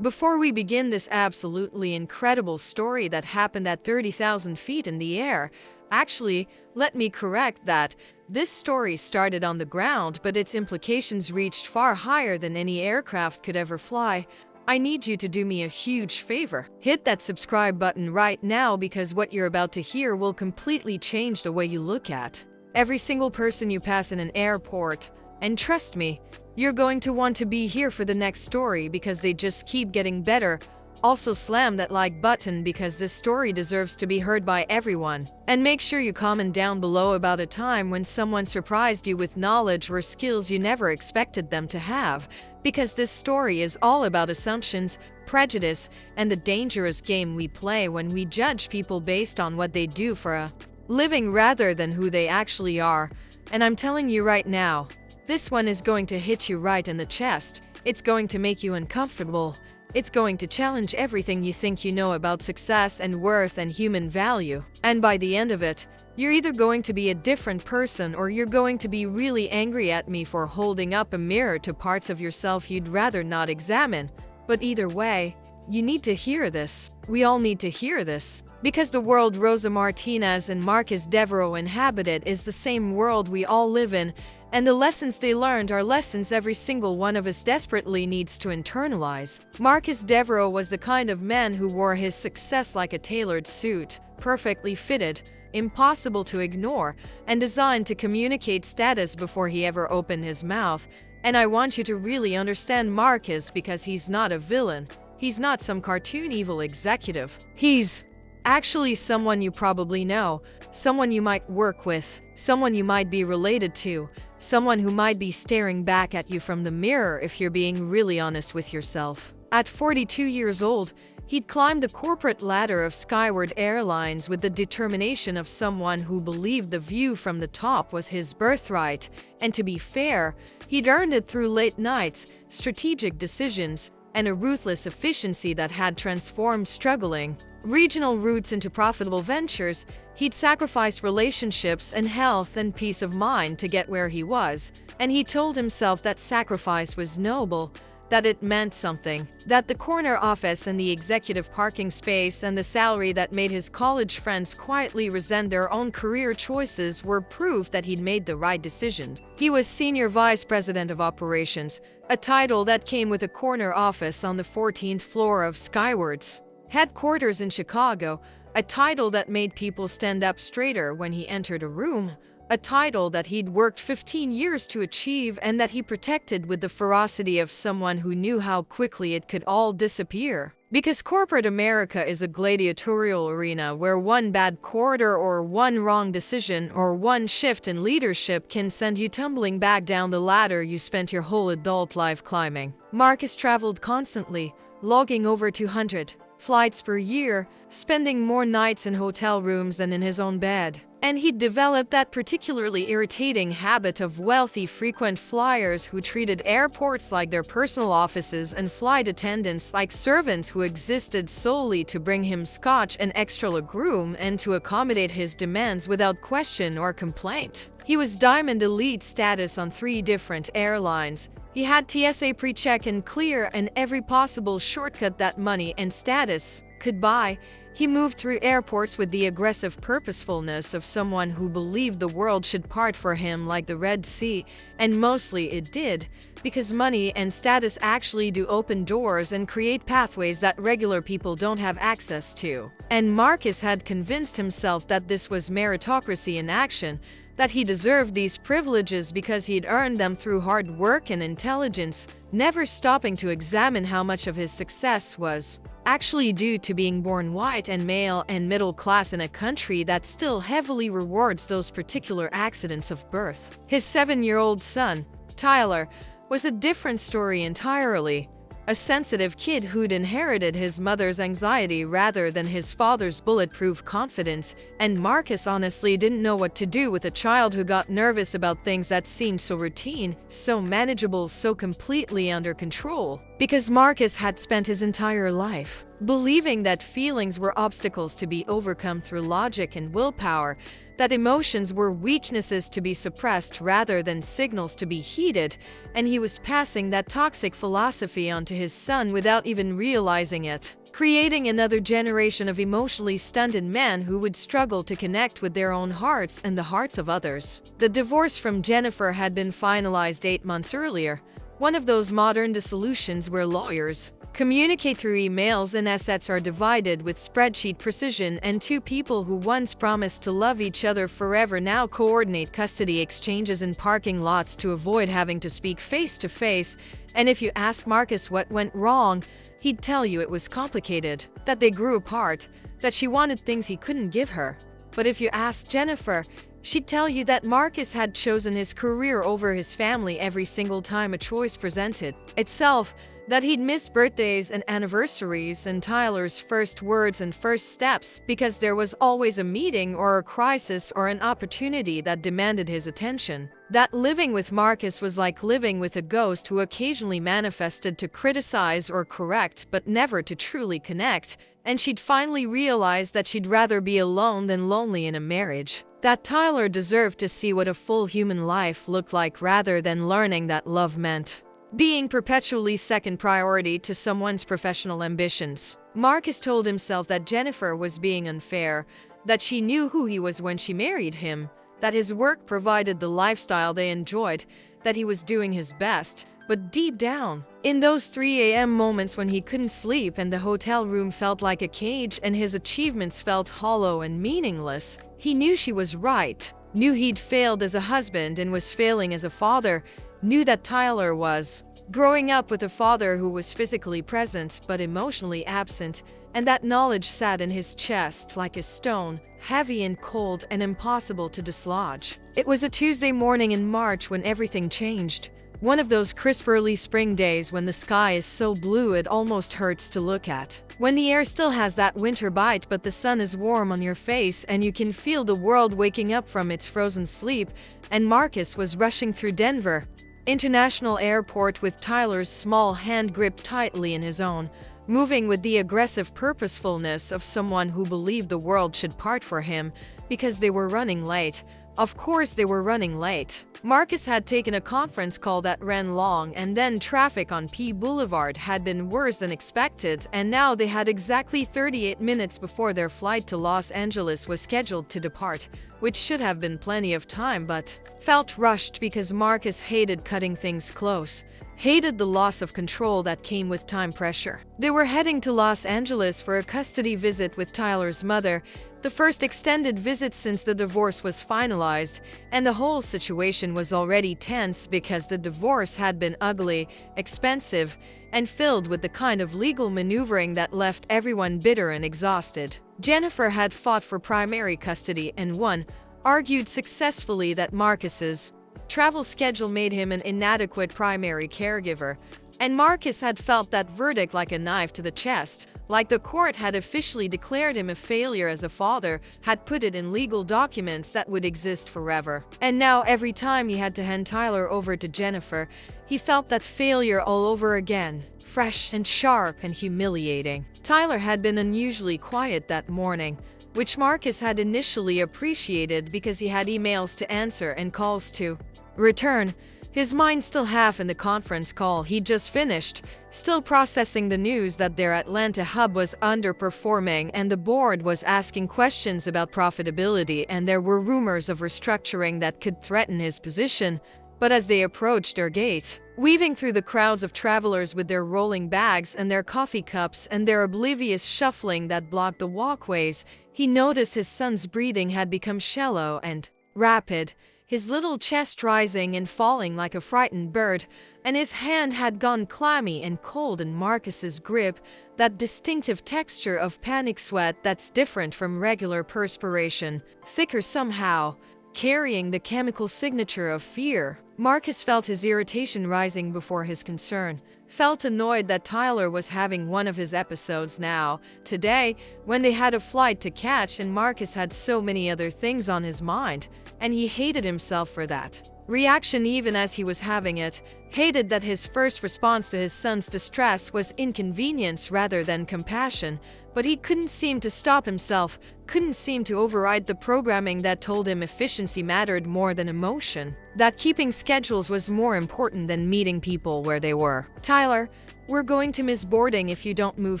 Before we begin this absolutely incredible story that happened at 30,000 feet in the air, actually, let me correct that. This story started on the ground, but its implications reached far higher than any aircraft could ever fly. I need you to do me a huge favor. Hit that subscribe button right now because what you're about to hear will completely change the way you look at every single person you pass in an airport. And trust me, you're going to want to be here for the next story because they just keep getting better. Also slam that like button because this story deserves to be heard by everyone. And make sure you comment down below about a time when someone surprised you with knowledge or skills you never expected them to have. Because this story is all about assumptions, prejudice, and the dangerous game we play when we judge people based on what they do for a living rather than who they actually are. And I'm telling you right now, this one is going to hit you right in the chest. It's going to make you uncomfortable. It's going to challenge everything you think you know about success and worth and human value. And by the end of it, you're either going to be a different person or you're going to be really angry at me for holding up a mirror to parts of yourself you'd rather not examine. But either way, you need to hear this. We all need to hear this. Because the world Rosa Martinez and Marcus Devereaux inhabited is the same world we all live in, and the lessons they learned are lessons every single one of us desperately needs to internalize. Marcus Devereaux was the kind of man who wore his success like a tailored suit, perfectly fitted, impossible to ignore, and designed to communicate status before he ever opened his mouth. And I want you to really understand Marcus because he's not a villain. He's not some cartoon evil executive. He's actually someone you probably know, someone you might work with, someone you might be related to, someone who might be staring back at you from the mirror if you're being really honest with yourself. At 42 years old, he'd climbed the corporate ladder of Skyward Airlines with the determination of someone who believed the view from the top was his birthright. And to be fair, he'd earned it through late nights, strategic decisions, and a ruthless efficiency that had transformed struggling regional routes into profitable ventures. He'd sacrificed relationships and health and peace of mind to get where he was, and he told himself that sacrifice was noble, that it meant something, that the corner office and the executive parking space and the salary that made his college friends quietly resent their own career choices were proof that he'd made the right decision. He was Senior Vice President of Operations, a title that came with a corner office on the 14th floor of Skyward's headquarters in Chicago, a title that made people stand up straighter when he entered a room, a title that he'd worked 15 years to achieve and that he protected with the ferocity of someone who knew how quickly it could all disappear. Because corporate America is a gladiatorial arena where one bad quarter or one wrong decision or one shift in leadership can send you tumbling back down the ladder you spent your whole adult life climbing. Marcus traveled constantly, logging over 200 flights per year, spending more nights in hotel rooms than in his own bed. And he'd developed that particularly irritating habit of wealthy frequent flyers who treated airports like their personal offices and flight attendants like servants who existed solely to bring him scotch and extra legroom and to accommodate his demands without question or complaint. He was Diamond Elite status on 3 different airlines. He had TSA pre-check and clear and every possible shortcut that money and status could buy. He moved through airports with the aggressive purposefulness of someone who believed the world should part for him like the Red Sea, and mostly it did, because money and status actually do open doors and create pathways that regular people don't have access to. And Marcus had convinced himself that this was meritocracy in action, that he deserved these privileges because he'd earned them through hard work and intelligence, never stopping to examine how much of his success was actually due to being born white and male and middle class in a country that still heavily rewards those particular accidents of birth. His 7-year-old son, Tyler, was a different story entirely. A sensitive kid who'd inherited his mother's anxiety rather than his father's bulletproof confidence, and Marcus honestly didn't know what to do with a child who got nervous about things that seemed so routine, so manageable, so completely under control. Because Marcus had spent his entire life believing that feelings were obstacles to be overcome through logic and willpower, that emotions were weaknesses to be suppressed rather than signals to be heeded, and he was passing that toxic philosophy onto his son without even realizing it, creating another generation of emotionally stunted men who would struggle to connect with their own hearts and the hearts of others. The divorce from Jennifer had been finalized 8 months earlier, one of those modern dissolutions where lawyers communicate through emails and assets are divided with spreadsheet precision, and two people who once promised to love each other forever now coordinate custody exchanges in parking lots to avoid having to speak face to face. And if you ask Marcus what went wrong, he'd tell you it was complicated, that they grew apart, that she wanted things he couldn't give her. But if you ask Jennifer, she'd tell you that Marcus had chosen his career over his family every single time a choice presented itself, that he'd miss birthdays and anniversaries and Tyler's first words and first steps because there was always a meeting or a crisis or an opportunity that demanded his attention. That living with Marcus was like living with a ghost who occasionally manifested to criticize or correct but never to truly connect, and she'd finally realized that she'd rather be alone than lonely in a marriage. That Tyler deserved to see what a full human life looked like rather than learning that love meant being perpetually second priority to someone's professional ambitions. Marcus told himself that Jennifer was being unfair, that she knew who he was when she married him, that his work provided the lifestyle they enjoyed, that he was doing his best. But deep down, in those 3 a.m. moments when he couldn't sleep and the hotel room felt like a cage and his achievements felt hollow and meaningless, he knew she was right, knew he'd failed as a husband and was failing as a father, knew that Tyler was growing up with a father who was physically present but emotionally absent, and that knowledge sat in his chest like a stone, heavy and cold and impossible to dislodge. It was a Tuesday morning in March when everything changed. One of those crisp early spring days when the sky is so blue it almost hurts to look at. When the air still has that winter bite but the sun is warm on your face and you can feel the world waking up from its frozen sleep, and Marcus was rushing through Denver International Airport with Tyler's small hand gripped tightly in his own, moving with the aggressive purposefulness of someone who believed the world should part for him because they were running late. Of course they were running late. Marcus had taken a conference call that ran long, and then traffic on P Boulevard had been worse than expected, and now they had exactly 38 minutes before their flight to Los Angeles was scheduled to depart, which should have been plenty of time but felt rushed because Marcus hated cutting things close, hated the loss of control that came with time pressure. They were heading to Los Angeles for a custody visit with Tyler's mother, the first extended visit since the divorce was finalized, and the whole situation was already tense because the divorce had been ugly, expensive, and filled with the kind of legal maneuvering that left everyone bitter and exhausted. Jennifer had fought for primary custody and won, argued successfully that Marcus's travel schedule made him an inadequate primary caregiver, and Marcus had felt that verdict like a knife to the chest, like the court had officially declared him a failure as a father, had put it in legal documents that would exist forever. And now every time he had to hand Tyler over to Jennifer, he felt that failure all over again, fresh and sharp and humiliating. Tyler had been unusually quiet that morning, which Marcus had initially appreciated because he had emails to answer and calls to return, his mind still half in the conference call he'd just finished, still processing the news that their Atlanta hub was underperforming and the board was asking questions about profitability and there were rumors of restructuring that could threaten his position. But as they approached their gate, weaving through the crowds of travelers with their rolling bags and their coffee cups and their oblivious shuffling that blocked the walkways, he noticed his son's breathing had become shallow and rapid, his little chest rising and falling like a frightened bird, and his hand had gone clammy and cold in Marcus's grip, that distinctive texture of panic sweat that's different from regular perspiration, thicker somehow, carrying the chemical signature of fear. Marcus felt his irritation rising before his concern, felt annoyed that Tyler was having one of his episodes now, today, when they had a flight to catch and Marcus had so many other things on his mind, and he hated himself for that. reaction even as he was having it, hated that his first response to his son's distress was inconvenience rather than compassion, but he couldn't seem to stop himself, couldn't seem to override the programming that told him efficiency mattered more than emotion, that keeping schedules was more important than meeting people where they were. "Tyler, we're going to miss boarding if you don't move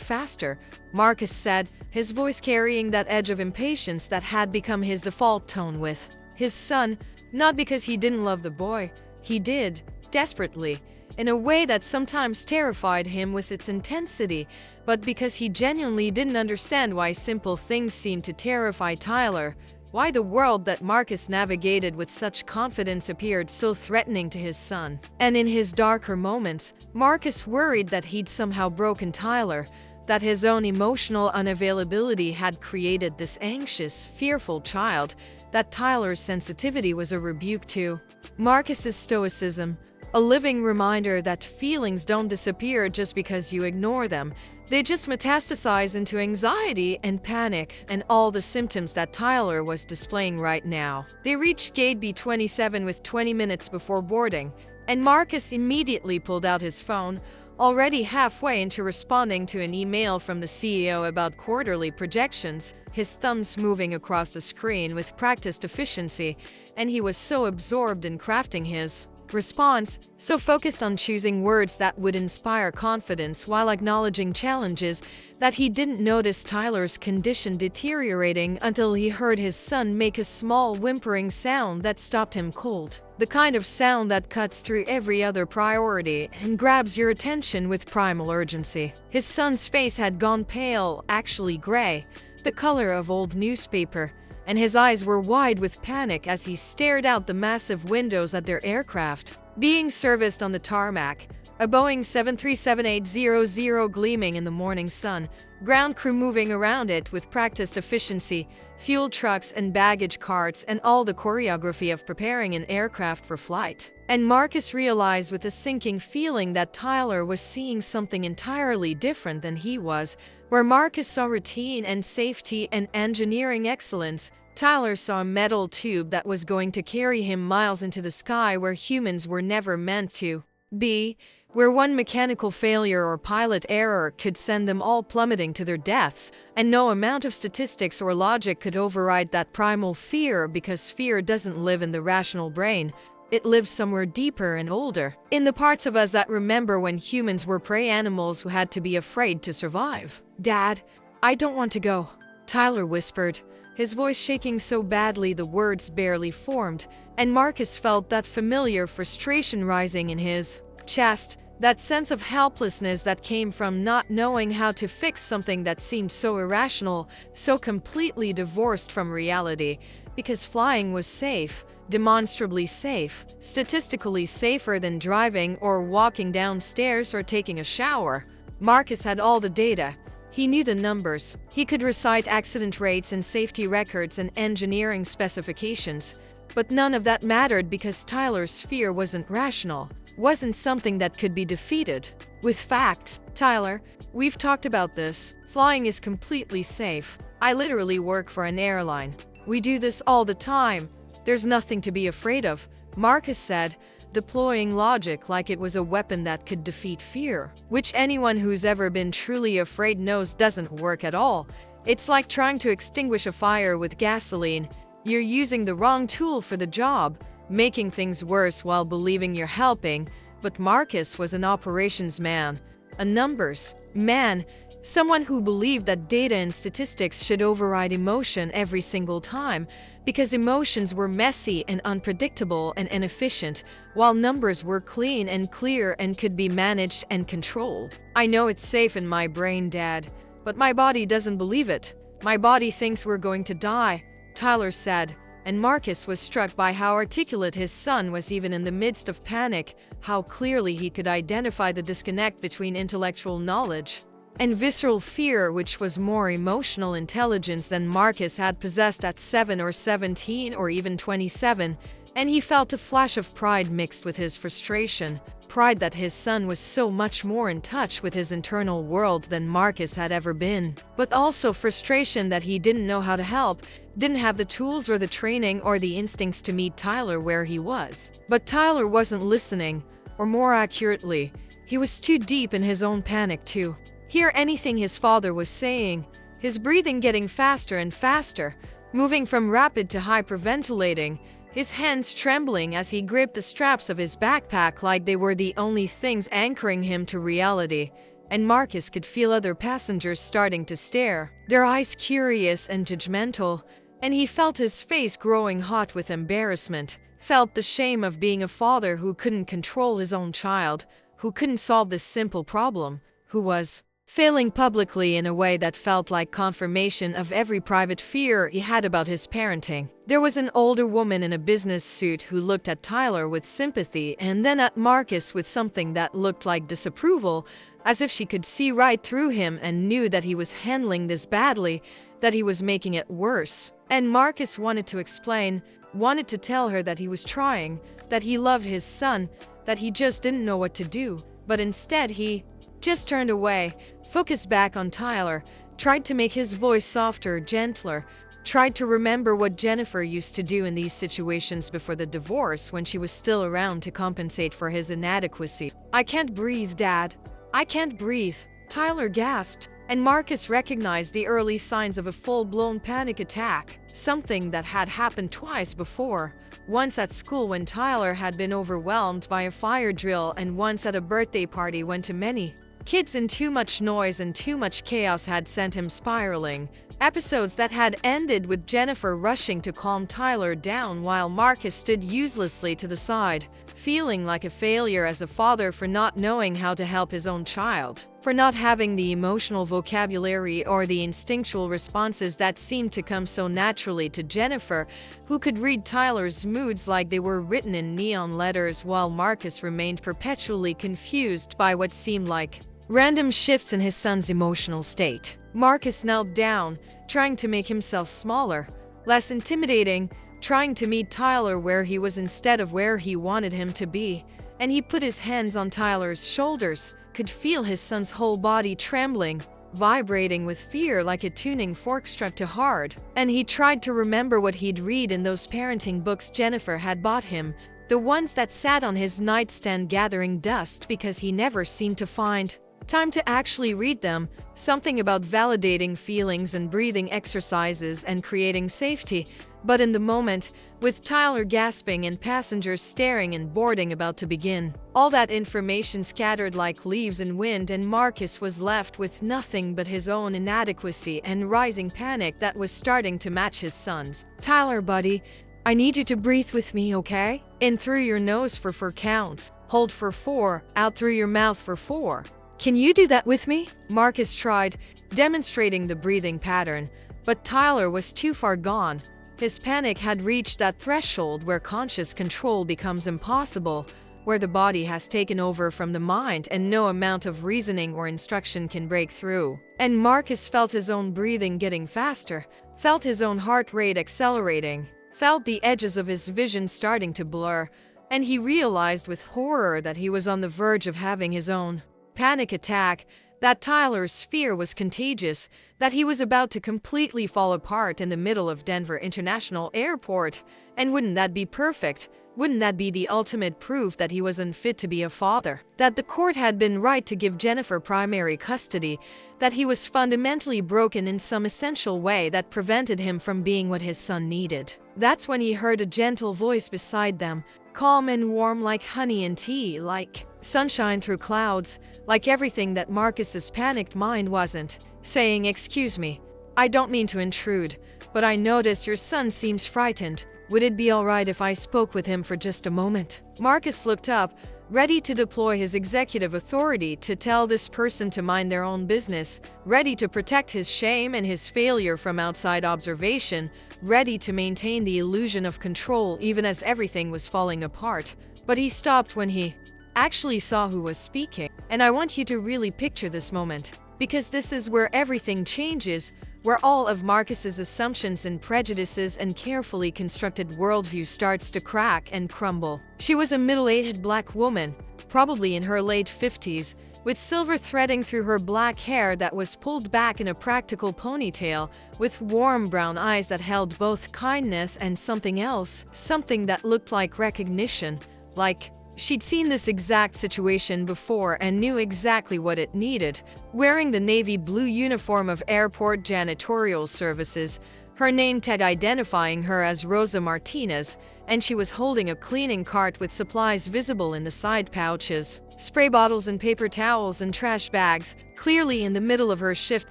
faster," Marcus said, his voice carrying that edge of impatience that had become his default tone with his son, not because he didn't love the boy. He did, desperately, in a way that sometimes terrified him with its intensity, but because he genuinely didn't understand why simple things seemed to terrify Tyler, why the world that Marcus navigated with such confidence appeared so threatening to his son. And in his darker moments, Marcus worried that he'd somehow broken Tyler, that his own emotional unavailability had created this anxious, fearful child, that Tyler's sensitivity was a rebuke to Marcus's stoicism, a living reminder that feelings don't disappear just because you ignore them. They just metastasize into anxiety and panic and all the symptoms that Tyler was displaying right now. They reached gate B27 with 20 minutes before boarding, and Marcus immediately pulled out his phone, already halfway into responding to an email from the CEO about quarterly projections, his thumbs moving across the screen with practiced efficiency, and he was so absorbed in crafting his response, so focused on choosing words that would inspire confidence while acknowledging challenges, that he didn't notice Tyler's condition deteriorating until he heard his son make a small whimpering sound that stopped him cold. The kind of sound that cuts through every other priority and grabs your attention with primal urgency. His son's face had gone pale, actually gray, the color of old newspaper, and his eyes were wide with panic as he stared out the massive windows at their aircraft being serviced on the tarmac, a Boeing 737-800 gleaming in the morning sun, ground crew moving around it with practiced efficiency, fuel trucks and baggage carts, and all the choreography of preparing an aircraft for flight. And Marcus realized with a sinking feeling that Tyler was seeing something entirely different than he was. Where Marcus saw routine and safety and engineering excellence, Tyler saw a metal tube that was going to carry him miles into the sky where humans were never meant to be, where one mechanical failure or pilot error could send them all plummeting to their deaths, and no amount of statistics or logic could override that primal fear, because fear doesn't live in the rational brain. It lives somewhere deeper and older, in the parts of us that remember when humans were prey animals who had to be afraid to survive. "Dad, I don't want to go," Tyler whispered, his voice shaking so badly the words barely formed, and Marcus felt that familiar frustration rising in his chest, that sense of helplessness that came from not knowing how to fix something that seemed so irrational, so completely divorced from reality, because flying was safe. Demonstrably safe, statistically safer than driving or walking downstairs or taking a shower. Marcus had all the data. He knew the numbers. He could recite accident rates and safety records and engineering specifications. But none of that mattered because Tyler's fear wasn't rational, wasn't something that could be defeated with facts. "Tyler, we've talked about this. Flying is completely safe. I literally work for an airline. We do this all the time. There's nothing to be afraid of," Marcus said, deploying logic like it was a weapon that could defeat fear, which anyone who's ever been truly afraid knows doesn't work at all. It's like trying to extinguish a fire with gasoline. You're using the wrong tool for the job, making things worse while believing you're helping. But Marcus was an operations man, a numbers man, someone who believed that data and statistics should override emotion every single time, because emotions were messy and unpredictable and inefficient, while numbers were clean and clear and could be managed and controlled. "I know it's safe in my brain, Dad, but my body doesn't believe it. My body thinks we're going to die," Tyler said, and Marcus was struck by how articulate his son was even in the midst of panic, how clearly he could identify the disconnect between intellectual knowledge and visceral fear, which was more emotional intelligence than Marcus had possessed at 7 or 17 or even 27. and he felt a flash of pride mixed with his frustration. Pride that his son was so much more in touch with his internal world than Marcus had ever been. But also frustration that he didn't know how to help, didn't have the tools or the training or the instincts to meet Tyler where he was. But Tyler wasn't listening, or more accurately, he was too deep in his own panic to hear anything his father was saying. His breathing getting faster and faster, moving from rapid to hyperventilating, his hands trembling as he gripped the straps of his backpack like they were the only things anchoring him to reality. And Marcus could feel other passengers starting to stare, their eyes curious and judgmental, and he felt his face growing hot with embarrassment, felt the shame of being a father who couldn't control his own child, who couldn't solve this simple problem, who was failing publicly in a way that felt like confirmation of every private fear he had about his parenting. There was an older woman in a business suit who looked at Tyler with sympathy and then at Marcus with something that looked like disapproval, as if she could see right through him and knew that he was handling this badly, that he was making it worse. And Marcus wanted to explain, wanted to tell her that he was trying, that he loved his son, that he just didn't know what to do. But instead he just turned away, focused back on Tyler, tried to make his voice softer, gentler, tried to remember what Jennifer used to do in these situations before the divorce when she was still around to compensate for his inadequacy. "I can't breathe, Dad. I can't breathe," Tyler gasped, and Marcus recognized the early signs of a full-blown panic attack, something that had happened twice before. Once at school when Tyler had been overwhelmed by a fire drill, and once at a birthday party when too many kids and too much noise and too much chaos had sent him spiraling. Episodes that had ended with Jennifer rushing to calm Tyler down while Marcus stood uselessly to the side, feeling like a failure as a father for not knowing how to help his own child, for not having the emotional vocabulary or the instinctual responses that seemed to come so naturally to Jennifer, who could read Tyler's moods like they were written in neon letters, while Marcus remained perpetually confused by what seemed like random shifts in his son's emotional state. Marcus knelt down, trying to make himself smaller, less intimidating, trying to meet Tyler where he was instead of where he wanted him to be, and he put his hands on Tyler's shoulders, could feel his son's whole body trembling, vibrating with fear like a tuning fork struck too hard. And he tried to remember what he'd read in those parenting books Jennifer had bought him, the ones that sat on his nightstand gathering dust because he never seemed to find time to actually read them, something about validating feelings and breathing exercises and creating safety. But in the moment, with Tyler gasping and passengers staring and boarding about to begin, all that information scattered like leaves in wind, and Marcus was left with nothing but his own inadequacy and rising panic that was starting to match his son's. "Tyler, buddy, I need you to breathe with me, okay? In through your nose for 4 counts, hold for 4, out through your mouth for 4. Can you do that with me?" Marcus tried, demonstrating the breathing pattern, but Tyler was too far gone. His panic had reached that threshold where conscious control becomes impossible, where the body has taken over from the mind and no amount of reasoning or instruction can break through. And Marcus felt his own breathing getting faster, felt his own heart rate accelerating, felt the edges of his vision starting to blur, and he realized with horror that he was on the verge of having his own panic attack, that Tyler's fear was contagious, that he was about to completely fall apart in the middle of Denver International Airport. And wouldn't that be perfect? Wouldn't that be the ultimate proof that he was unfit to be a father? That the court had been right to give Jennifer primary custody, that he was fundamentally broken in some essential way that prevented him from being what his son needed. That's when he heard a gentle voice beside them, calm and warm like honey and tea, like sunshine through clouds, like everything that Marcus's panicked mind wasn't, saying, "Excuse me, I don't mean to intrude, but I noticed your son seems frightened. Would it be all right if I spoke with him for just a moment?" Marcus looked up, ready to deploy his executive authority to tell this person to mind their own business, ready to protect his shame and his failure from outside observation, ready to maintain the illusion of control even as everything was falling apart. But he stopped when he actually saw who was speaking. And I want you to really picture this moment, because this is where everything changes, where all of Marcus's assumptions and prejudices and carefully constructed worldview starts to crack and crumble. She was a middle-aged black woman, probably in her late 50s, with silver threading through her black hair that was pulled back in a practical ponytail, with warm brown eyes that held both kindness and something else, something that looked like recognition, like she'd seen this exact situation before and knew exactly what it needed. Wearing the navy blue uniform of airport janitorial services, her name tag identifying her as Rosa Martinez, and she was holding a cleaning cart with supplies visible in the side pouches, spray bottles and paper towels and trash bags, clearly in the middle of her shift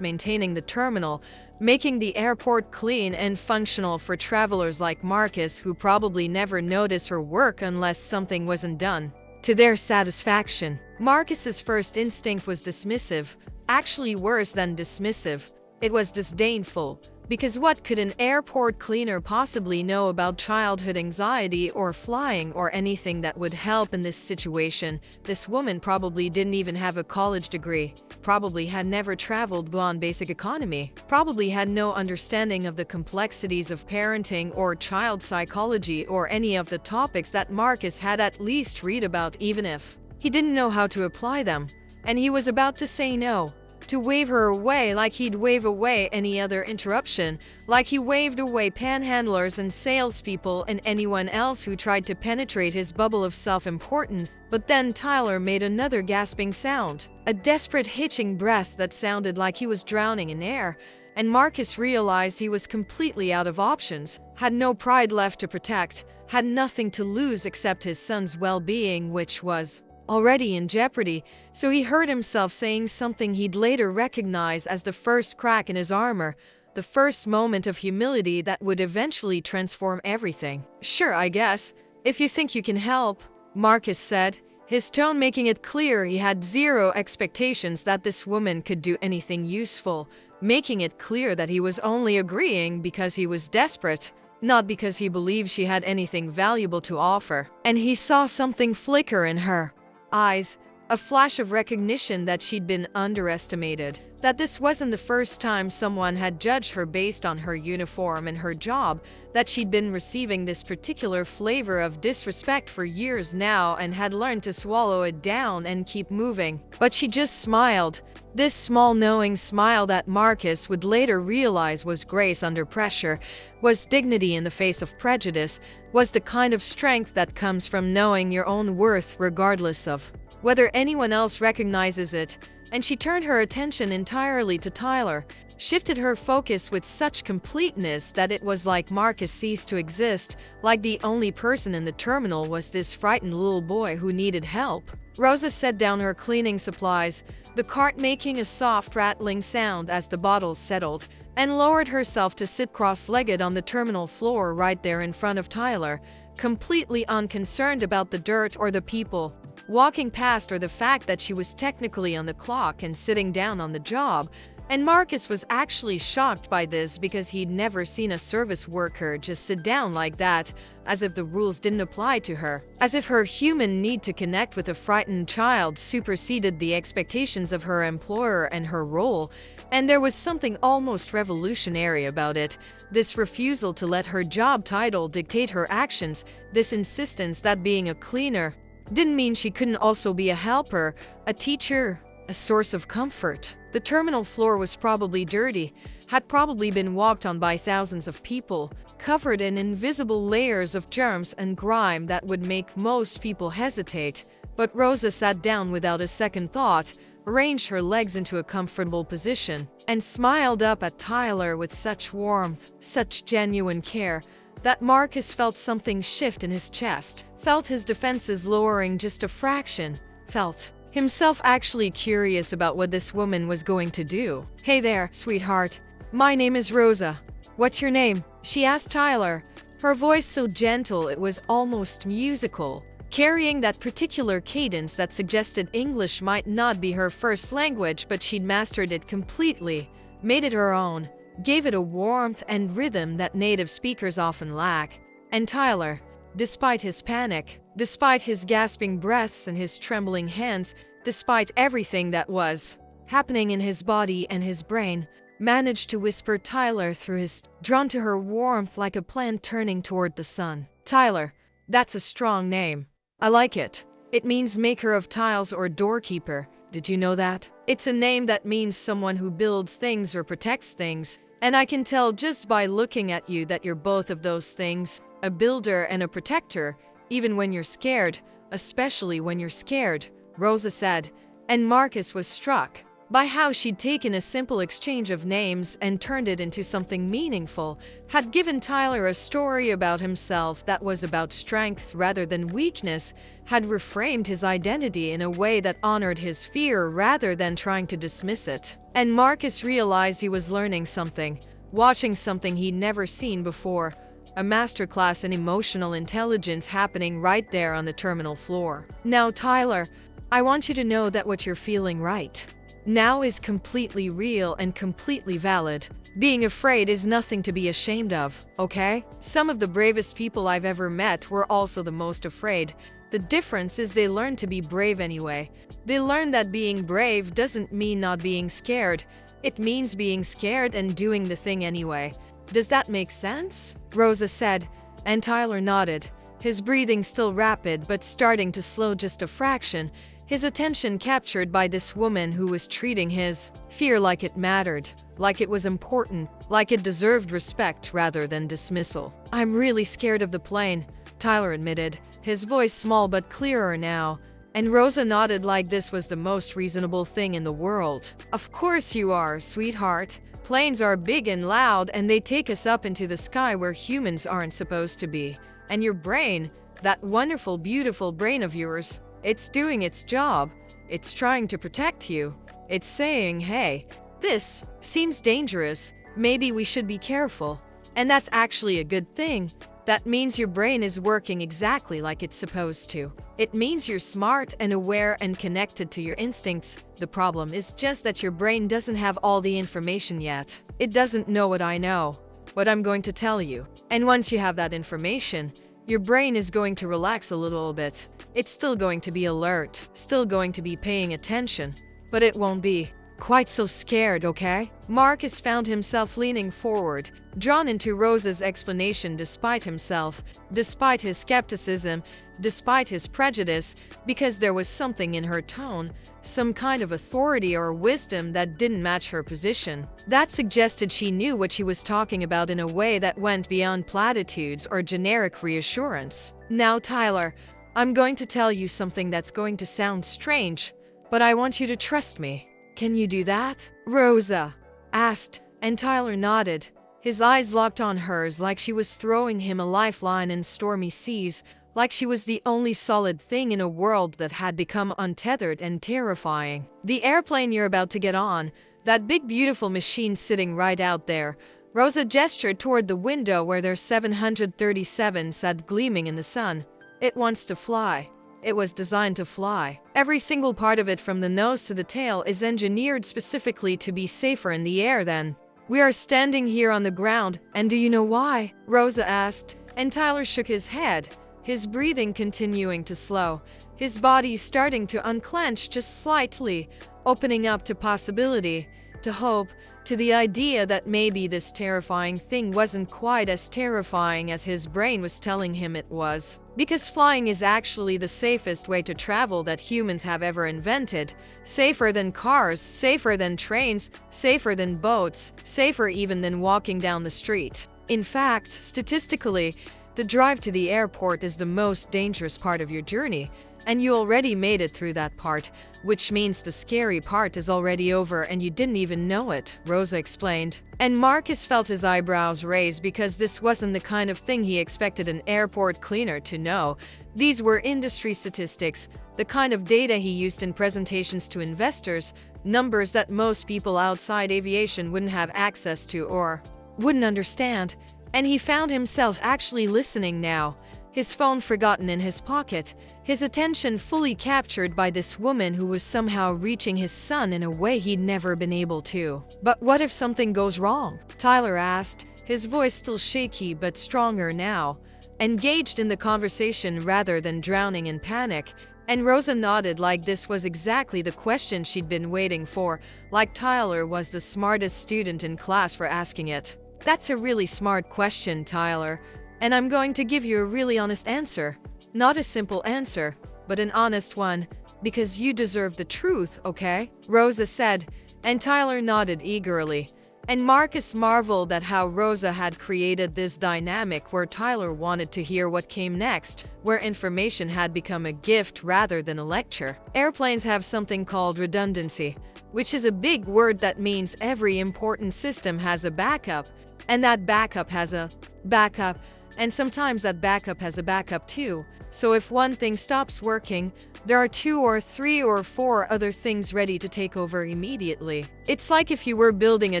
maintaining the terminal, making the airport clean and functional for travelers like Marcus who probably never notice her work unless something wasn't done to their satisfaction. Marcus's first instinct was dismissive, actually worse than dismissive. It was disdainful. Because what could an airport cleaner possibly know about childhood anxiety or flying or anything that would help in this situation? This woman probably didn't even have a college degree, probably had never traveled beyond basic economy, probably had no understanding of the complexities of parenting or child psychology or any of the topics that Marcus had at least read about, even if he didn't know how to apply them. And he was about to say no. To wave her away like he'd wave away any other interruption, like he waved away panhandlers and salespeople and anyone else who tried to penetrate his bubble of self-importance. But then Tyler made another gasping sound, a desperate hitching breath that sounded like he was drowning in air, and Marcus realized he was completely out of options, had no pride left to protect, had nothing to lose except his son's well-being, which was already in jeopardy, so he heard himself saying something he'd later recognize as the first crack in his armor, the first moment of humility that would eventually transform everything. "Sure, I guess, if you think you can help," Marcus said, his tone making it clear he had zero expectations that this woman could do anything useful, making it clear that he was only agreeing because he was desperate, not because he believed she had anything valuable to offer. And he saw something flicker in her eyes, a flash of recognition that she'd been underestimated, that this wasn't the first time someone had judged her based on her uniform and her job, that she'd been receiving this particular flavor of disrespect for years now and had learned to swallow it down and keep moving. But she just smiled, this small knowing smile that Marcus would later realize was grace under pressure, was dignity in the face of prejudice, was the kind of strength that comes from knowing your own worth regardless of whether anyone else recognizes it. And she turned her attention entirely to Tyler, shifted her focus with such completeness that it was like Marcus ceased to exist, like the only person in the terminal was this frightened little boy who needed help. Rosa set down her cleaning supplies, the cart making a soft rattling sound as the bottles settled, and lowered herself to sit cross-legged on the terminal floor right there in front of Tyler, completely unconcerned about the dirt or the people walking past or the fact that she was technically on the clock and sitting down on the job. And Marcus was actually shocked by this because he'd never seen a service worker just sit down like that, as if the rules didn't apply to her, as if her human need to connect with a frightened child superseded the expectations of her employer and her role. And there was something almost revolutionary about it, this refusal to let her job title dictate her actions, this insistence that being a cleaner didn't mean she couldn't also be a helper, a teacher, a source of comfort. The terminal floor was probably dirty, had probably been walked on by thousands of people, covered in invisible layers of germs and grime that would make most people hesitate. But Rosa sat down without a second thought, arranged her legs into a comfortable position, and smiled up at Tyler with such warmth, such genuine care, that Marcus felt something shift in his chest, felt his defenses lowering just a fraction, felt himself actually curious about what this woman was going to do. "Hey there, sweetheart. My name is Rosa. What's your name?" she asked Tyler, her voice so gentle it was almost musical, carrying that particular cadence that suggested English might not be her first language, but she'd mastered it completely, made it her own, gave it a warmth and rhythm that native speakers often lack. And Tyler, despite his panic, despite his gasping breaths and his trembling hands, despite everything that was happening in his body and his brain, managed to whisper Tyler through his, drawn to her warmth like a plant turning toward the sun. Tyler, that's a strong name. I like it. It means maker of tiles or doorkeeper. Did you know that? It's a name that means someone who builds things or protects things. And I can tell just by looking at you that you're both of those things, a builder and a protector, even when you're scared, especially when you're scared, Rosa said, and Marcus was struck by how she'd taken a simple exchange of names and turned it into something meaningful, had given Tyler a story about himself that was about strength rather than weakness, had reframed his identity in a way that honored his fear rather than trying to dismiss it. And Marcus realized he was learning something, watching something he'd never seen before, a masterclass in emotional intelligence happening right there on the terminal floor. Now, Tyler, I want you to know that what you're feeling right now is completely real and completely valid. Being afraid is nothing to be ashamed of, okay? Some of the bravest people I've ever met were also the most afraid. The difference is they learned to be brave anyway. They learned that being brave doesn't mean not being scared. It means being scared and doing the thing anyway. Does that make sense? Rosa said, and Tyler nodded, his breathing still rapid but starting to slow just a fraction, his attention captured by this woman who was treating his fear like it mattered, like it was important, like it deserved respect rather than dismissal. I'm really scared of the plane, Tyler admitted, his voice small but clearer now, and Rosa nodded like this was the most reasonable thing in the world. Of course you are, sweetheart. Planes are big and loud and they take us up into the sky where humans aren't supposed to be. And your brain, that wonderful, beautiful brain of yours, it's doing its job. It's trying to protect you. It's saying, hey, this seems dangerous. Maybe we should be careful. And that's actually a good thing. That means your brain is working exactly like it's supposed to. It means you're smart and aware and connected to your instincts. The problem is just that your brain doesn't have all the information yet. It doesn't know what I know, what I'm going to tell you. And once you have that information, your brain is going to relax a little bit. It's still going to be alert, still going to be paying attention, but it won't be quite so scared, okay? Marcus found himself leaning forward, drawn into Rosa's explanation despite himself, despite his skepticism, despite his prejudice, because there was something in her tone, some kind of authority or wisdom that didn't match her position. That suggested she knew what she was talking about in a way that went beyond platitudes or generic reassurance. Now, Tyler, I'm going to tell you something that's going to sound strange, but I want you to trust me. Can you do that? Rosa asked, and Tyler nodded, his eyes locked on hers like she was throwing him a lifeline in stormy seas, like she was the only solid thing in a world that had become untethered and terrifying. The airplane you're about to get on, that big beautiful machine sitting right out there, Rosa gestured toward the window where their 737 sat gleaming in the sun. It wants to fly. It was designed to fly. Every single part of it from the nose to the tail is engineered specifically to be safer in the air than we are standing here on the ground. And do you know why? Rosa asked, and Tyler shook his head, his breathing continuing to slow, his body starting to unclench just slightly, opening up to possibility, to hope, to the idea that maybe this terrifying thing wasn't quite as terrifying as his brain was telling him it was. Because flying is actually the safest way to travel that humans have ever invented. Safer than cars, safer than trains, safer than boats, safer even than walking down the street. In fact, statistically, the drive to the airport is the most dangerous part of your journey, and you already made it through that part, which means the scary part is already over and you didn't even know it, Rosa explained. And Marcus felt his eyebrows raise because this wasn't the kind of thing he expected an airport cleaner to know. These were industry statistics, the kind of data he used in presentations to investors, numbers that most people outside aviation wouldn't have access to or wouldn't understand. And he found himself actually listening now, his phone forgotten in his pocket, his attention fully captured by this woman who was somehow reaching his son in a way he'd never been able to. But what if something goes wrong? Tyler asked, his voice still shaky but stronger now, engaged in the conversation rather than drowning in panic. And Rosa nodded like this was exactly the question she'd been waiting for, like Tyler was the smartest student in class for asking it. That's a really smart question, Tyler, and I'm going to give you a really honest answer. Not a simple answer, but an honest one, because you deserve the truth, okay? Rosa said, and Tyler nodded eagerly. And Marcus marveled at how Rosa had created this dynamic where Tyler wanted to hear what came next, where information had become a gift rather than a lecture. Airplanes have something called redundancy, which is a big word that means every important system has a backup, and that backup has a backup, and sometimes that backup has a backup too. So if one thing stops working, there are 2 or 3 or 4 other things ready to take over immediately. It's like if you were building a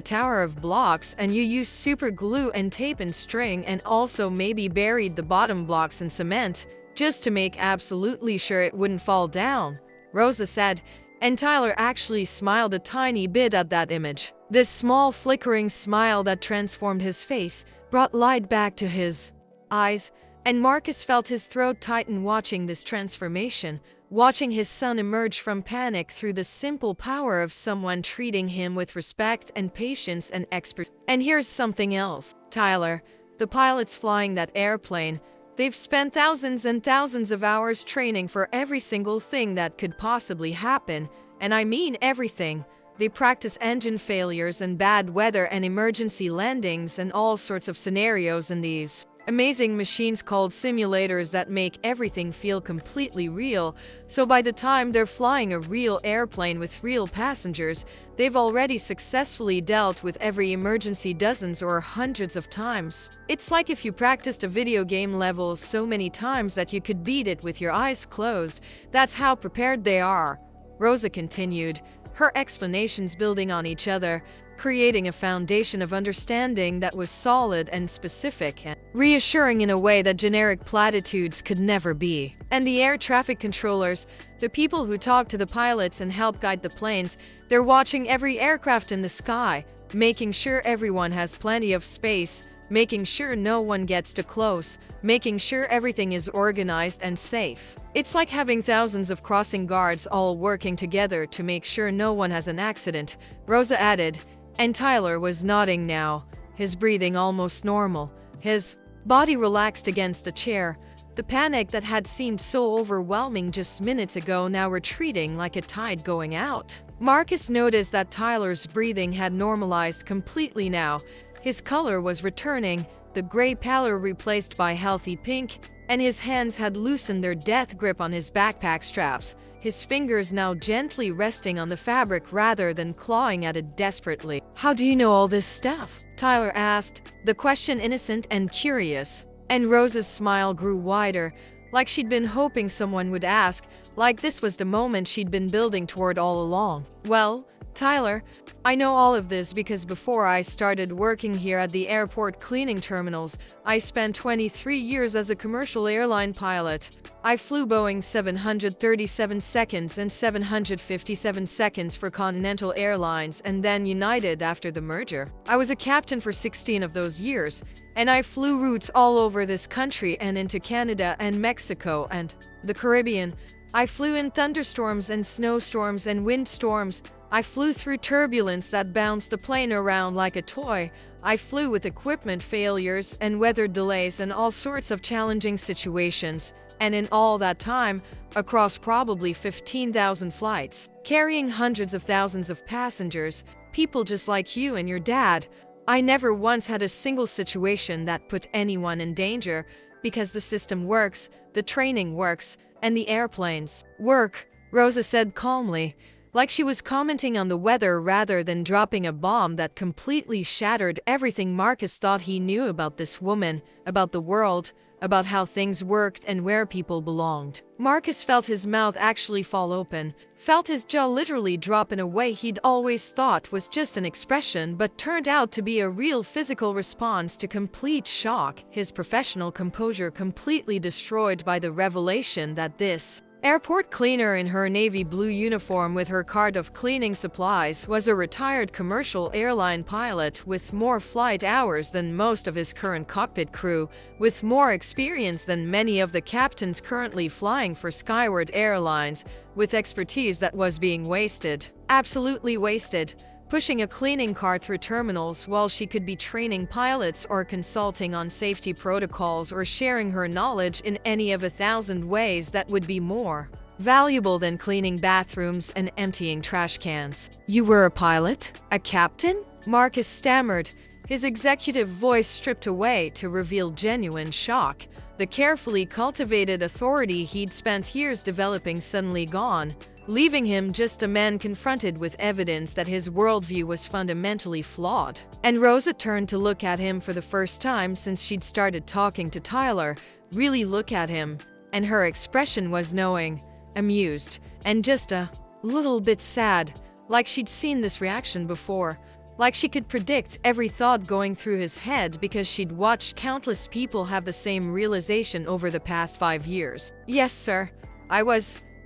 tower of blocks and you used super glue and tape and string and also maybe buried the bottom blocks in cement, just to make absolutely sure it wouldn't fall down, Rosa said, and Tyler actually smiled a tiny bit at that image. This small flickering smile that transformed his face, brought light back to his eyes, and Marcus felt his throat tighten watching this transformation, watching his son emerge from panic through the simple power of someone treating him with respect and patience and expertise. And here's something else, Tyler. The pilots flying that airplane, they've spent thousands and thousands of hours training for every single thing that could possibly happen, and I mean everything. They practice engine failures and bad weather and emergency landings and all sorts of scenarios in these amazing machines called simulators that make everything feel completely real, so by the time they're flying a real airplane with real passengers, they've already successfully dealt with every emergency dozens or hundreds of times. It's like if you practiced a video game level so many times that you could beat it with your eyes closed. That's how prepared they are, Rosa continued, her explanations building on each other, creating a foundation of understanding that was solid and specific and reassuring in a way that generic platitudes could never be. And the air traffic controllers, the people who talk to the pilots and help guide the planes, they're watching every aircraft in the sky, making sure everyone has plenty of space, making sure no one gets too close, making sure everything is organized and safe. It's like having thousands of crossing guards all working together to make sure no one has an accident, Rosa added. And Tyler was nodding now, his breathing almost normal, his body relaxed against the chair, the panic that had seemed so overwhelming just minutes ago now retreating like a tide going out. Marcus noticed that Tyler's breathing had normalized completely now. His color was returning, the gray pallor replaced by healthy pink, and his hands had loosened their death grip on his backpack straps, his fingers now gently resting on the fabric rather than clawing at it desperately. "How do you know all this stuff?" Tyler asked, the question innocent and curious. And Rosa's smile grew wider, like she'd been hoping someone would ask, like this was the moment she'd been building toward all along. "Well, Tyler, I know all of this because before I started working here at the airport cleaning terminals, I spent 23 years as a commercial airline pilot. I flew Boeing 737 seconds and 757 seconds for Continental Airlines and then United after the merger. I was a captain for 16 of those years, and I flew routes all over this country and into Canada and Mexico and the Caribbean. I flew in thunderstorms and snowstorms and windstorms. I flew through turbulence that bounced the plane around like a toy. I flew with equipment failures and weather delays and all sorts of challenging situations. And in all that time, across probably 15,000 flights, carrying hundreds of thousands of passengers, people just like you and your dad, I never once had a single situation that put anyone in danger because the system works, the training works, and the airplanes work," Rosa said calmly, like she was commenting on the weather rather than dropping a bomb that completely shattered everything Marcus thought he knew about this woman, about the world, about how things worked and where people belonged. Marcus felt his mouth actually fall open, felt his jaw literally drop in a way he'd always thought was just an expression but turned out to be a real physical response to complete shock, his professional composure completely destroyed by the revelation that this Airport cleaner in her navy blue uniform with her cart of cleaning supplies was a retired commercial airline pilot with more flight hours than most of his current cockpit crew, with more experience than many of the captains currently flying for Skyward Airlines, with expertise that was being wasted. Absolutely wasted. Pushing a cleaning cart through terminals while she could be training pilots or consulting on safety protocols or sharing her knowledge in any of 1,000 ways that would be more valuable than cleaning bathrooms and emptying trash cans. "You were a pilot? A captain?" Marcus stammered, his executive voice stripped away to reveal genuine shock. The carefully cultivated authority he'd spent years developing suddenly gone, leaving him just a man confronted with evidence that his worldview was fundamentally flawed. And Rosa turned to look at him for the first time since she'd started talking to Tyler, really look at him, and her expression was knowing, amused, and just a little bit sad, like she'd seen this reaction before, like she could predict every thought going through his head because she'd watched countless people have the same realization over the past 5 years. "Yes, sir.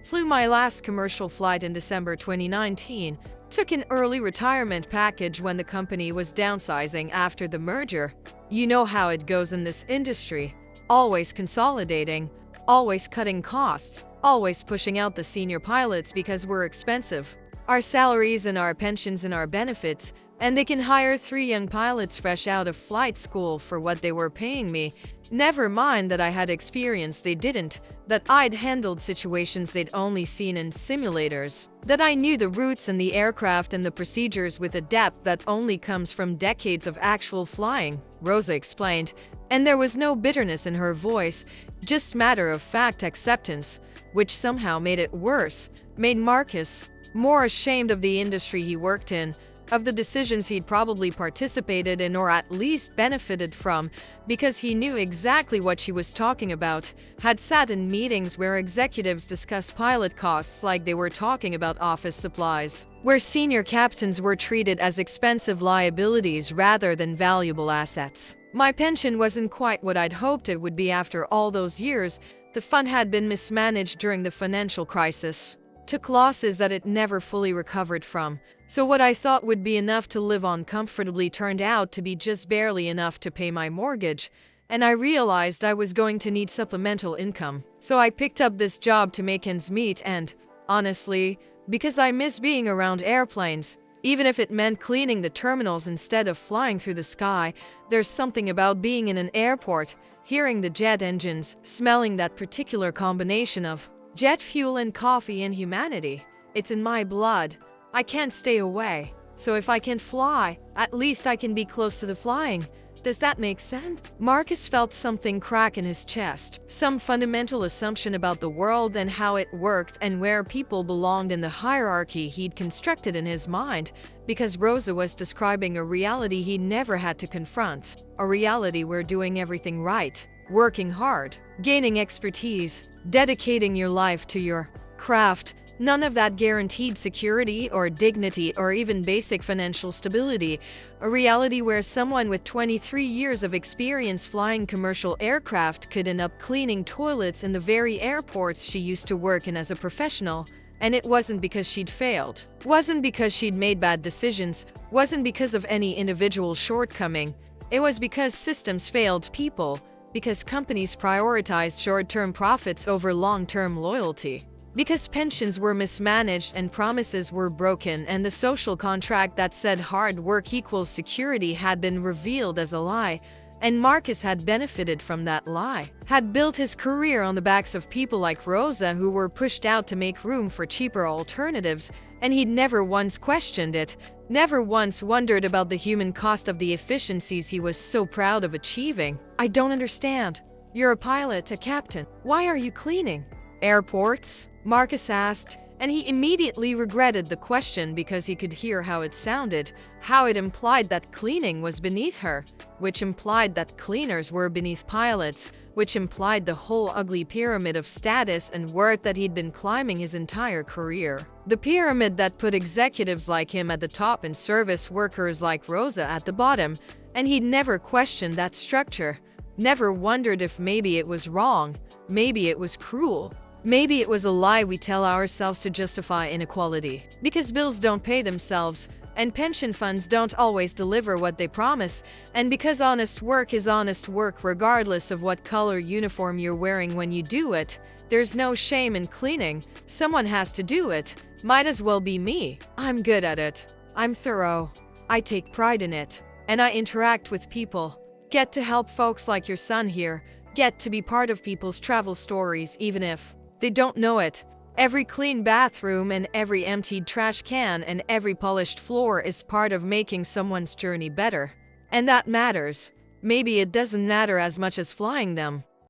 Flew my last commercial flight in December 2019, took an early retirement package when the company was downsizing after the merger. You know how it goes in this industry. Always consolidating, always cutting costs, always pushing out the senior pilots because we're expensive. Our salaries and our pensions and our benefits, and they can hire 3 young pilots fresh out of flight school for what they were paying me. Never mind that I had experience they didn't, that I'd handled situations they'd only seen in simulators, that I knew the routes and the aircraft and the procedures with a depth that only comes from decades of actual flying," Rosa explained, and there was no bitterness in her voice, just matter-of-fact acceptance, which somehow made it worse, made Marcus more ashamed of the industry he worked in, of the decisions he'd probably participated in or at least benefited from, because he knew exactly what she was talking about, had sat in meetings where executives discussed pilot costs like they were talking about office supplies, where senior captains were treated as expensive liabilities rather than valuable assets. "My pension wasn't quite what I'd hoped it would be after all those years. The fund had been mismanaged during the financial crisis. Took losses that it never fully recovered from. So what I thought would be enough to live on comfortably turned out to be just barely enough to pay my mortgage, and I realized I was going to need supplemental income. So I picked up this job to make ends meet and, honestly, because I miss being around airplanes, even if it meant cleaning the terminals instead of flying through the sky, there's something about being in an airport, hearing the jet engines, smelling that particular combination of jet fuel and coffee and humanity. It's in my blood. I can't stay away. So if I can't fly, at least I can be close to the flying. Does that make sense?" Marcus felt something crack in his chest, some fundamental assumption about the world and how it worked and where people belonged in the hierarchy he'd constructed in his mind, because Rosa was describing a reality he never had to confront, a reality where doing everything right, working hard, gaining expertise, dedicating your life to your craft, none of that guaranteed security or dignity or even basic financial stability, a reality where someone with 23 years of experience flying commercial aircraft could end up cleaning toilets in the very airports she used to work in as a professional. And it wasn't because she'd failed, wasn't because she'd made bad decisions, wasn't because of any individual shortcoming. It was because systems failed people, because companies prioritized short-term profits over long-term loyalty, because pensions were mismanaged and promises were broken and the social contract that said hard work equals security had been revealed as a lie, and Marcus had benefited from that lie, had built his career on the backs of people like Rosa who were pushed out to make room for cheaper alternatives, and he'd never once questioned it, never once wondered about the human cost of the efficiencies he was so proud of achieving. "I don't understand. You're a pilot, a captain. Why are you cleaning airports?" Marcus asked, and he immediately regretted the question because he could hear how it sounded, how it implied that cleaning was beneath her, which implied that cleaners were beneath pilots, which implied the whole ugly pyramid of status and worth that he'd been climbing his entire career. The pyramid that put executives like him at the top and service workers like Rosa at the bottom, and he'd never questioned that structure, never wondered if maybe it was wrong, maybe it was cruel. Maybe it was a lie we tell ourselves to justify inequality. Because bills don't pay themselves, and pension funds don't always deliver what they promise, and because honest work is honest work regardless of what color uniform you're wearing when you do it. There's no shame in cleaning. Someone has to do it. Might as well be me. I'm good at it. I'm thorough. I take pride in it. And I interact with people. Get to help folks like your son here. Get to be part of people's travel stories even if they don't know it. Every clean bathroom and every emptied trash can and every polished floor is part of making someone's journey better. And that matters. Maybe it doesn't matter as much as flying them.